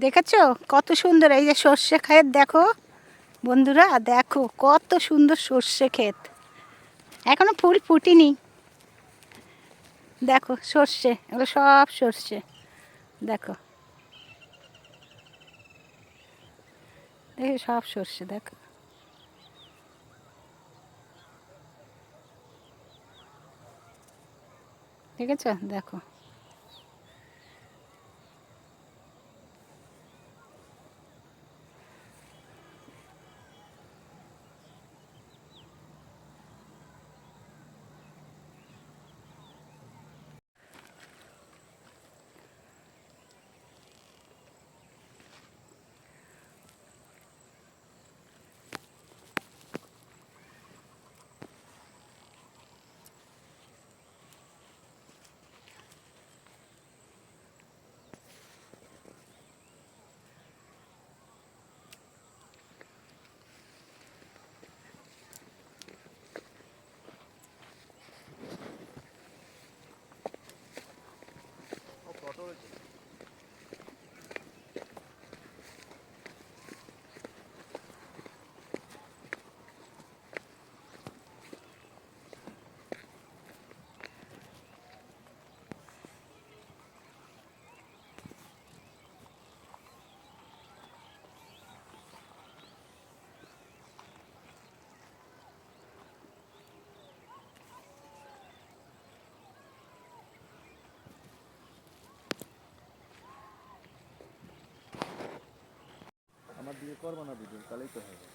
দেখেছো কত সুন্দর এই যে সর্ষে ক্ষেত দেখো বন্ধুরা, দেখো কত সুন্দর সর্ষে ক্ষেত, এখনো ফুল ফুটিনি। দেখো সর্ষে, এগুলো সব সর্ষে। দেখো দেখো সব সর্ষে, দেখো দেখেছো, দেখো। আমার দিকে করবো না ভিডিও, তাহলেই তো হবে।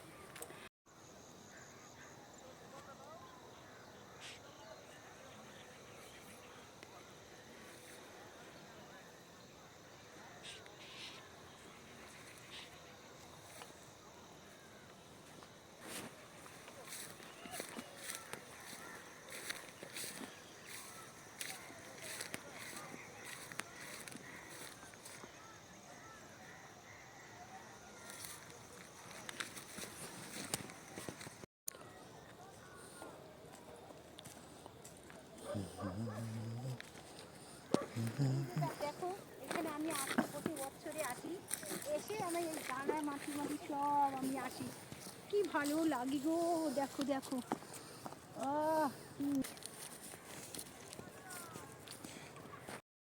দেখো এখানে আমি আসি, প্রতি বছরে আসি, এসে আমি এই গানায় মাটি মাটি সব আমি আসি, কি ভালো লাগে গো। দেখো দেখো, আহ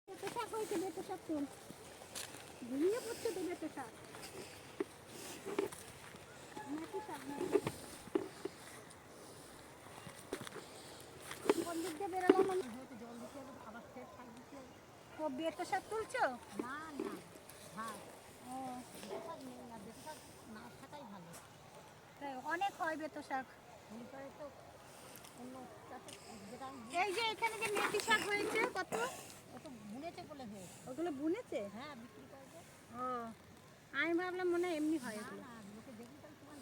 বেতো শাক হয়েছে, বেতো শাক তুল, ঘুরিয়ে পড়ছে তো বেতো শাক, মেথি শাক, মেথি কোন দিক দিয়ে বেরোলাম আমি, যেহেতু জল দিতে হবে আবার ফের শাক দিতে হবে। ও বেতো শাক তুলছো? না না, হ্যাঁ, ও বেতো শাক নেই না, বেতো শাক না থাকাই ভালো। তাই অনেক হয় বেতো শাক, তো অন্য চাষে যেটা এই যে এখানে যে মেথি শাক হয়েছে কত, ওটা বুনেছে বলে হয়েছে, ওগুলো বুনেছে, হ্যাঁ বিক্রি করবে। ও আমি ভাবলাম মনে হয় এমনি হয়, এগুলো না লোকে দেখি তাই তোমার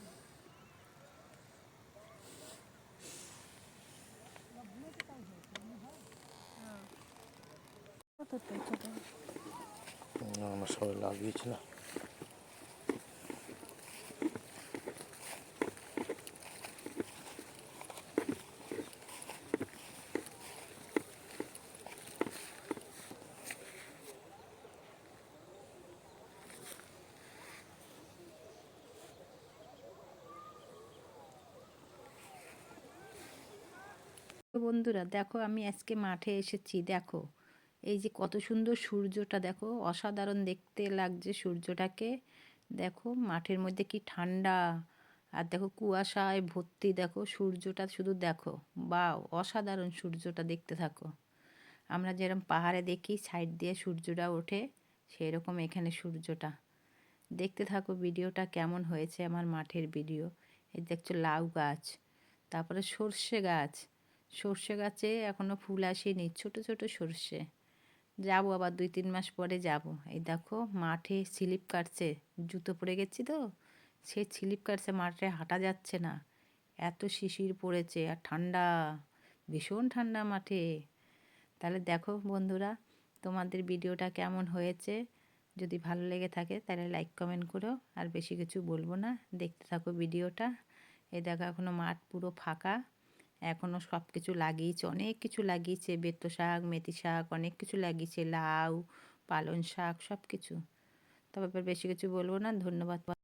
বুনেছে তাই হয়েছে, এমনি হয়। কত তো ছোট আমার সবাই লাগিয়েছে না। বন্ধুরা দেখো আমি আজকে মাঠে এসেছি, দেখো এই যে কত সুন্দর সূর্যটা, দেখো অসাধারণ দেখতে লাগছে সূর্যটাকে। দেখো মাঠের মধ্যে কি ঠান্ডা, আর দেখো কুয়াশায় ভর্তি, দেখো সূর্যটা শুধু দেখো, বা অসাধারণ সূর্যটা দেখতে থাকো। আমরা যেরকম পাহাড়ে দেখি সাইড দিয়ে সূর্যটা ওঠে, সেই রকম এখানে সূর্যটা দেখতে থাকো। ভিডিওটা কেমন হয়েছে আমার মাঠের ভিডিও। এই দেখছো লাউ গাছ, তারপরে সর্ষে গাছ, সর্ষে গাছে এখনো ফুল আসেনি, ছোট ছোট সর্ষে, যাবো আবার 2-3 মাস পরে যাব। এই দেখো মাঠে স্লিপ কাটছে, জুতো পরে গেছি তো, সে স্লিপ কাটছে, মাঠে হাঁটা যাচ্ছে না, এত শিশির পড়েছে আর ঠান্ডা, ভীষণ ঠান্ডা মাঠে। তাহলে দেখো বন্ধুরা তোমাদের ভিডিওটা কেমন হয়েছে, যদি ভালো লেগে থাকে তাহলে লাইক কমেন্ট করো, আর বেশি কিছু বলবো না, দেখতে থাকো ভিডিওটা। এই দেখো এখনও মাঠ পুরো ফাঁকা, এখনও সব কিছু লাগিয়েছে, অনেক কিছু লাগিয়েছে, বেতো শাক, মেথি শাক, অনেক কিছু লাগিয়েছে, লাউ, পালং শাক, সব কিছু। তারপর বেশি কিছু বলবো না, ধন্যবাদ।